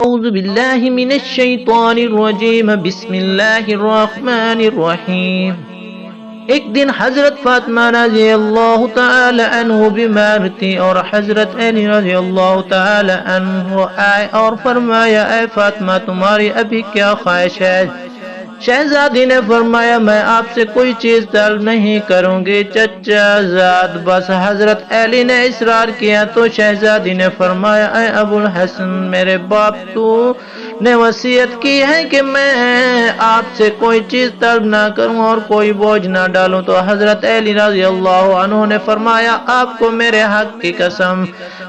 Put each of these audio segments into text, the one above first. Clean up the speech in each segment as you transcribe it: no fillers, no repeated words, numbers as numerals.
أعوذ بالله من الشیطان الرجیم بسم اللہ الرحمن الرحیم۔ ایک دن حضرت فاطمہ رضی اللہ تعالی عنہ بیمار تھی اور حضرت علی رضی اللہ تعالی عنہ آئے اور فرمایا اے فاطمہ تمہاری ابھی کیا خواہش ہے؟ شہزادی نے فرمایا میں آپ سے کوئی چیز طلب نہیں کروں گی چچا زاد بس۔ حضرت علی نے اصرار کیا تو شہزادی نے فرمایا اے ابو الحسن میرے باپ تو نے وصیت کی ہے کہ میں آپ سے کوئی چیز طلب نہ کروں اور کوئی بوجھ نہ ڈالوں۔ تو حضرت علی رضی اللہ عنہ نے فرمایا آپ کو میرے حق کی قسم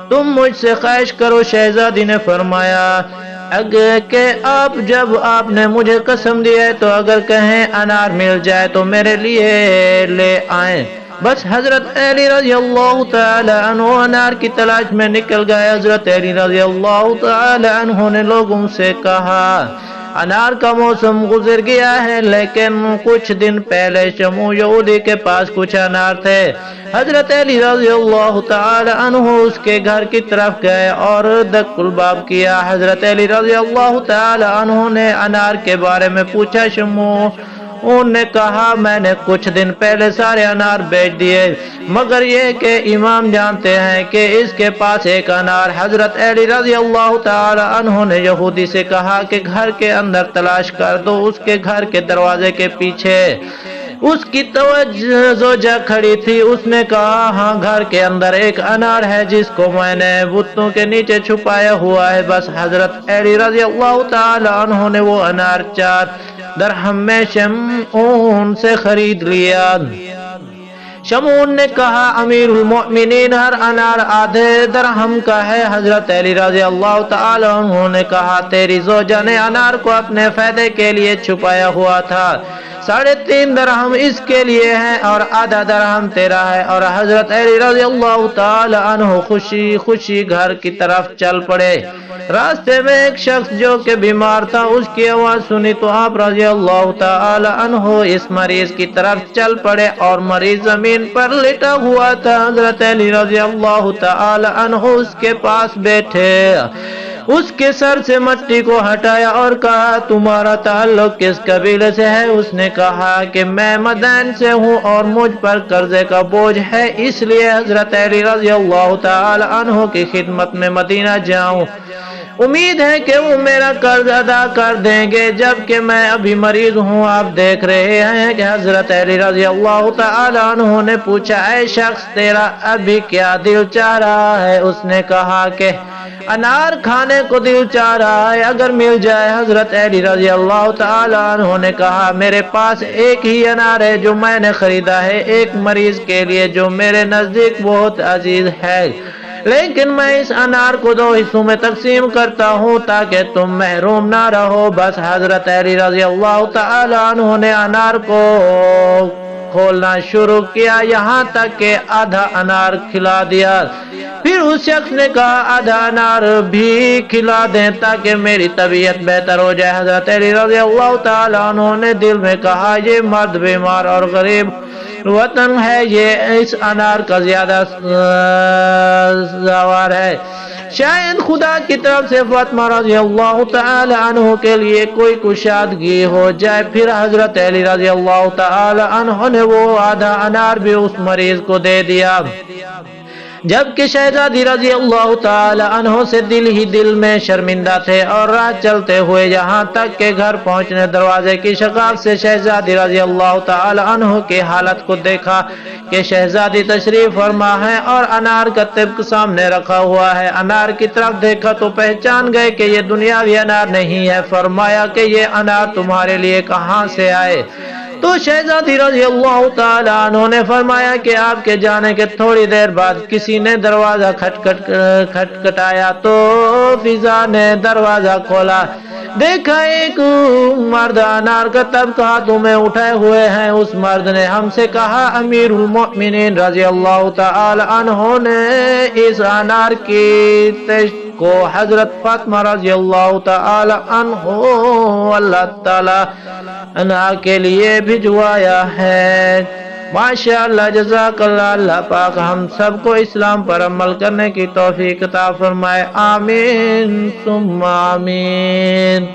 تم مجھ سے خواہش کرو۔ شہزادی نے فرمایا اگر کہ جب آپ نے مجھے قسم دی ہے تو اگر کہیں انار مل جائے تو میرے لیے لے آئیں۔ بس حضرت علی رضی اللہ تعالی عنہ انار کی تلاش میں نکل گئے۔ حضرت علی رضی اللہ تعالی عنہ نے لوگوں سے کہا انار کا موسم گزر گیا ہے لیکن کچھ دن پہلے شمو یہودی کے پاس کچھ انار تھے۔ حضرت علی رضی اللہ تعالی عنہ اس کے گھر کی طرف گئے اور دق الباب کیا۔ حضرت علی رضی اللہ تعالی عنہ نے انار کے بارے میں پوچھا۔ شمو انہوں نے کہا میں نے کچھ دن پہلے سارے انار بیچ دیے مگر یہ کہ امام جانتے ہیں کہ اس کے پاس ایک انار۔ حضرت علی رضی اللہ تعالی عنہ نے یہودی سے کہا کہ گھر کے اندر تلاش کر دو۔ اس کے گھر کے دروازے کے پیچھے اس کی زوجہ کھڑی تھی۔ اس نے کہا ہاں گھر کے اندر ایک انار ہے جس کو میں نے بتوں کے نیچے چھپایا ہوا ہے۔ بس حضرت علی رضی اللہ تعالی عنہ نے وہ انار 4 درہم میں شمعون سے خرید لیا۔ شمعون نے کہا امیر المؤمنین ہر انار آدھے درہم کا ہے۔ حضرت علی رضی اللہ تعالی عنہ نے کہا تیری زوجہ نے انار کو اپنے فائدے کے لیے چھپایا ہوا تھا، 3.5 درہم اس کے لیے ہے اور آدھا درہم تیرا ہے۔ اور حضرت علی رضی اللہ تعالی عنہ خوشی خوشی گھر کی طرف چل پڑے۔ راستے میں ایک شخص جو کہ بیمار تھا اس کی آواز سنی تو آپ رضی اللہ تعالی عنہ اس مریض کی طرف چل پڑے اور مریض زمین پر لٹا ہوا تھا۔ حضرت علی رضی اللہ تعالی عنہ اس کے پاس بیٹھے، اس کے سر سے مٹی کو ہٹایا اور کہا تمہارا تعلق کس قبیلے سے ہے؟ اس نے کہا کہ میں مدین سے ہوں اور مجھ پر قرضے کا بوجھ ہے اس لیے حضرت علی رضی اللہ تعالی عنہ کی خدمت میں مدینہ جاؤں، امید ہے کہ وہ میرا قرض ادا کر دیں گے جبکہ میں ابھی مریض ہوں۔ آپ دیکھ رہے ہیں کہ حضرت علی رضی اللہ تعالی عنہ نے پوچھا اے شخص تیرا ابھی کیا دل چاہ رہا ہے؟ اس نے کہا کہ انار کھانے کو دل چاہ رہا ہے اگر مل جائے۔ حضرت علی رضی اللہ تعالی عنہ نے کہا میرے پاس ایک ہی انار ہے جو میں نے خریدا ہے ایک مریض کے لیے جو میرے نزدیک بہت عزیز ہے، لیکن میں اس انار کو 2 حصوں میں تقسیم کرتا ہوں تاکہ تم محروم نہ رہو۔ بس حضرت علی رضی اللہ تعالی عنہ نے انار کو کھولنا شروع کیا یہاں تک کہ آدھا انار کھلا دیا۔ پھر اس شخص نے کہا آدھا انار بھی کھلا دیں تاکہ میری طبیعت بہتر ہو جائے۔ حضرت علی رضی اللہ تعالی عنہ نے دل میں کہا یہ مرد بیمار اور غریب وطن ہے، یہ اس انار کا زیادہ سوار ہے، شاید خدا کی طرف سے فاطمہ رضی اللہ تعالی عنہ کے لیے کوئی کشادگی ہو جائے۔ پھر حضرت علی رضی اللہ تعالی عنہ نے وہ آدھا انار بھی اس مریض کو دے دیا، جبکہ شہزادی رضی اللہ تعالی عنہ سے دل میں شرمندہ تھے اور راہ چلتے ہوئے یہاں تک کہ گھر پہنچنے دروازے کی شگاف سے شہزادی رضی اللہ تعالی عنہ کی حالت کو دیکھا کہ شہزادی تشریف فرما ہے اور انار کا طبق سامنے رکھا ہوا ہے۔ انار کی طرف دیکھا تو پہچان گئے کہ یہ دنیاوی انار نہیں ہے۔ فرمایا کہ یہ انار تمہارے لیے کہاں سے آئے؟ تو شہزادی رضی اللہ تعالی عنہ نے فرمایا کہ آپ کے جانے کے تھوڑی دیر بعد کسی نے دروازہ کھٹکھٹایا تو فضا نے دروازہ کھولا، دیکھا ایک مرد انار کا طبق ہاتھوں میں اٹھائے ہوئے ہیں۔ اس مرد نے ہم سے کہا امیر المؤمنین رضی اللہ تعالی عنہ نے اس انار کی تشت کو حضرت فاطمہ رضی اللہ تعالی عنہ اللہ تعالی عنہ کے لیے بھجوایا ہے۔ ماشاء اللہ، جزاک اللہ۔ اللہ پاک ہم سب کو اسلام پر عمل کرنے کی توفیق عطا فرمائے، آمین ثم آمین۔